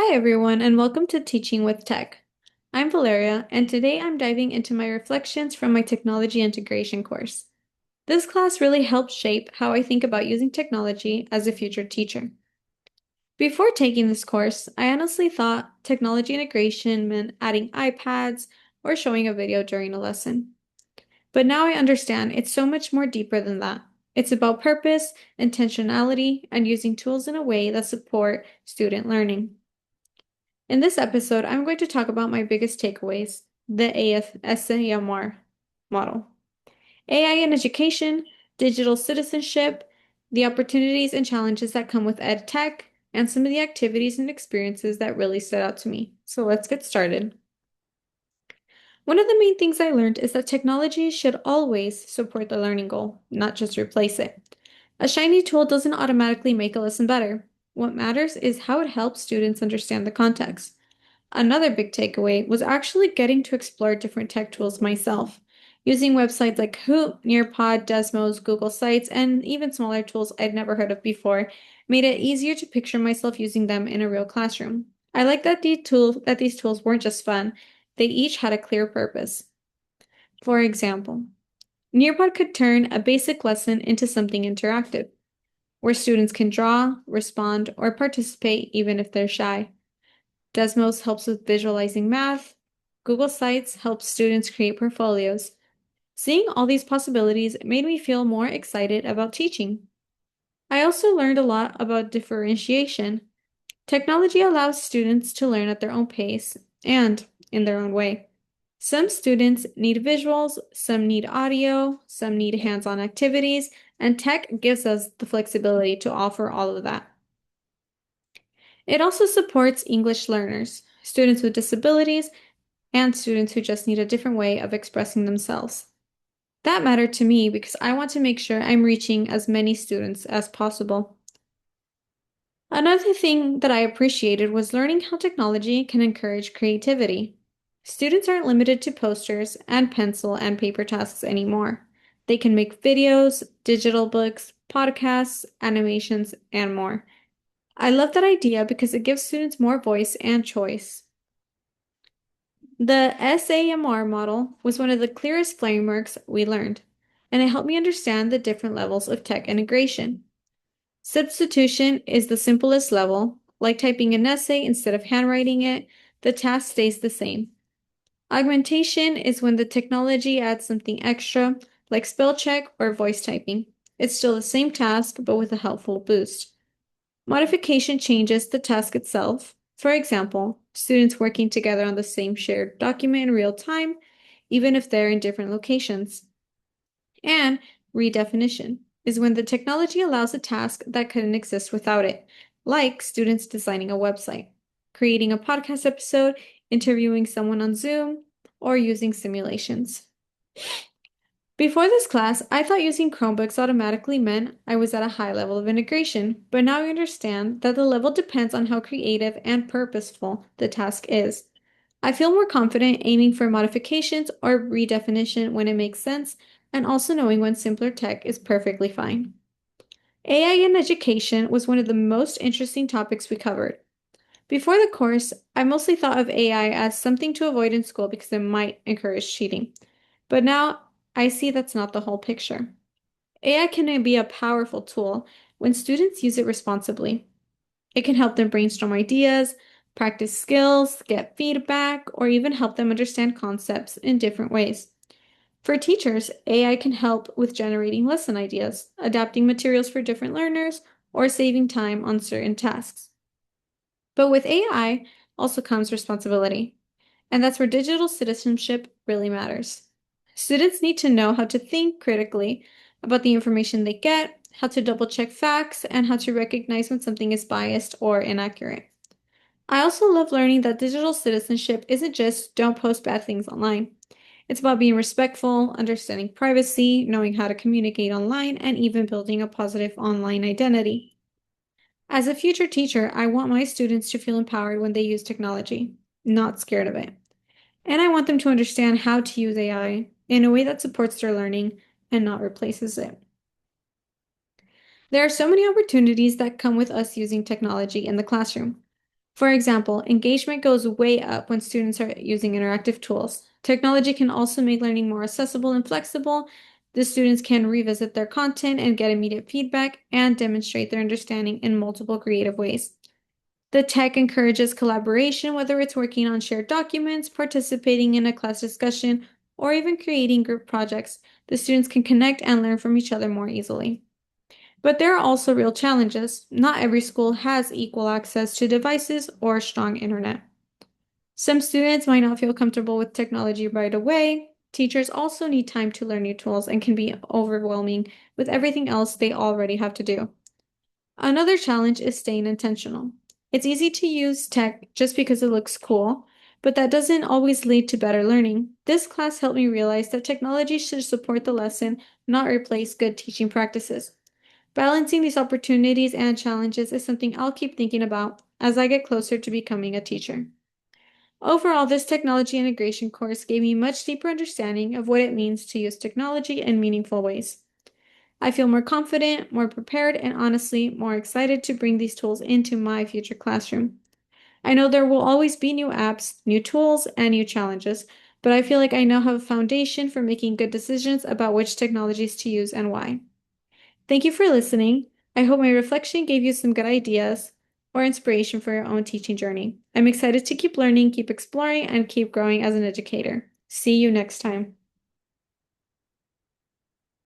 Hi, everyone, and welcome to Teaching with Tech. I'm Valeria, and today I'm diving into my reflections from my technology integration course. This class really helped shape how I think about using technology as a future teacher. Before taking this course, I honestly thought technology integration meant adding iPads or showing a video during a lesson. But now I understand it's so much more deeper than that. It's about purpose, intentionality, and using tools in a way that support student learning. In this episode, I'm going to talk about my biggest takeaways, the SAMR model. AI in education, digital citizenship, the opportunities and challenges that come with ed tech, and some of the activities and experiences that really stood out to me. So let's get started. One of the main things I learned is that technology should always support the learning goal, not just replace it. A shiny tool doesn't automatically make a lesson better. What matters is how it helps students understand the context. Another big takeaway was actually getting to explore different tech tools myself, using websites like Hoop, Nearpod, Desmos, Google Sites, and even smaller tools I'd never heard of before, made it easier to picture myself using them in a real classroom. I like that these tools weren't just fun, they each had a clear purpose. For example, Nearpod could turn a basic lesson into something interactive, where students can draw, respond, or participate even if they're shy. Desmos helps with visualizing math. Google Sites helps students create portfolios. Seeing all these possibilities made me feel more excited about teaching. I also learned a lot about differentiation. Technology allows students to learn at their own pace and in their own way. Some students need visuals, some need audio, some need hands-on activities, and tech gives us the flexibility to offer all of that. It also supports English learners, students with disabilities, and students who just need a different way of expressing themselves. That mattered to me because I want to make sure I'm reaching as many students as possible. Another thing that I appreciated was learning how technology can encourage creativity. Students aren't limited to posters and pencil and paper tasks anymore. They can make videos, digital books, podcasts, animations, and more. I love that idea because it gives students more voice and choice. The SAMR model was one of the clearest frameworks we learned, and it helped me understand the different levels of tech integration. Substitution is the simplest level, like typing an essay instead of handwriting it, the task stays the same. Augmentation is when the technology adds something extra, like spell check or voice typing. It's still the same task, but with a helpful boost. Modification changes the task itself. For example, students working together on the same shared document in real time, even if they're in different locations. And redefinition is when the technology allows a task that couldn't exist without it, like students designing a website, creating a podcast episode, interviewing someone on Zoom, or using simulations. Before this class, I thought using Chromebooks automatically meant I was at a high level of integration, but now I understand that the level depends on how creative and purposeful the task is. I feel more confident aiming for modifications or redefinition when it makes sense, and also knowing when simpler tech is perfectly fine. AI in education was one of the most interesting topics we covered. Before the course, I mostly thought of AI as something to avoid in school because it might encourage cheating. But now I see that's not the whole picture. AI can be a powerful tool when students use it responsibly. It can help them brainstorm ideas, practice skills, get feedback, or even help them understand concepts in different ways. For teachers, AI can help with generating lesson ideas, adapting materials for different learners, or saving time on certain tasks. But with AI also comes responsibility, and that's where digital citizenship really matters. Students need to know how to think critically about the information they get, how to double check facts, and how to recognize when something is biased or inaccurate. I also love learning that digital citizenship isn't just don't post bad things online. It's about being respectful, understanding privacy, knowing how to communicate online, and even building a positive online identity. As a future teacher, I want my students to feel empowered when they use technology, not scared of it. And I want them to understand how to use AI in a way that supports their learning and not replaces it. There are so many opportunities that come with us using technology in the classroom. For example, engagement goes way up when students are using interactive tools. Technology can also make learning more accessible and flexible. The students can revisit their content and get immediate feedback and demonstrate their understanding in multiple creative ways. The tech encourages collaboration, whether it's working on shared documents, participating in a class discussion, or even creating group projects. The students can connect and learn from each other more easily. But there are also real challenges. Not every school has equal access to devices or strong internet. Some students might not feel comfortable with technology right away. Teachers also need time to learn new tools and can be overwhelming with everything else they already have to do. Another challenge is staying intentional. It's easy to use tech just because it looks cool, but that doesn't always lead to better learning. This class helped me realize that technology should support the lesson, not replace good teaching practices. Balancing these opportunities and challenges is something I'll keep thinking about as I get closer to becoming a teacher. Overall, this technology integration course gave me much deeper understanding of what it means to use technology in meaningful ways. I feel more confident, more prepared, and honestly, more excited to bring these tools into my future classroom. I know there will always be new apps, new tools, and new challenges, but I feel like I now have a foundation for making good decisions about which technologies to use and why. Thank you for listening. I hope my reflection gave you some good ideas or inspiration for your own teaching journey. I'm excited to keep learning, keep exploring, and keep growing as an educator. See you next time.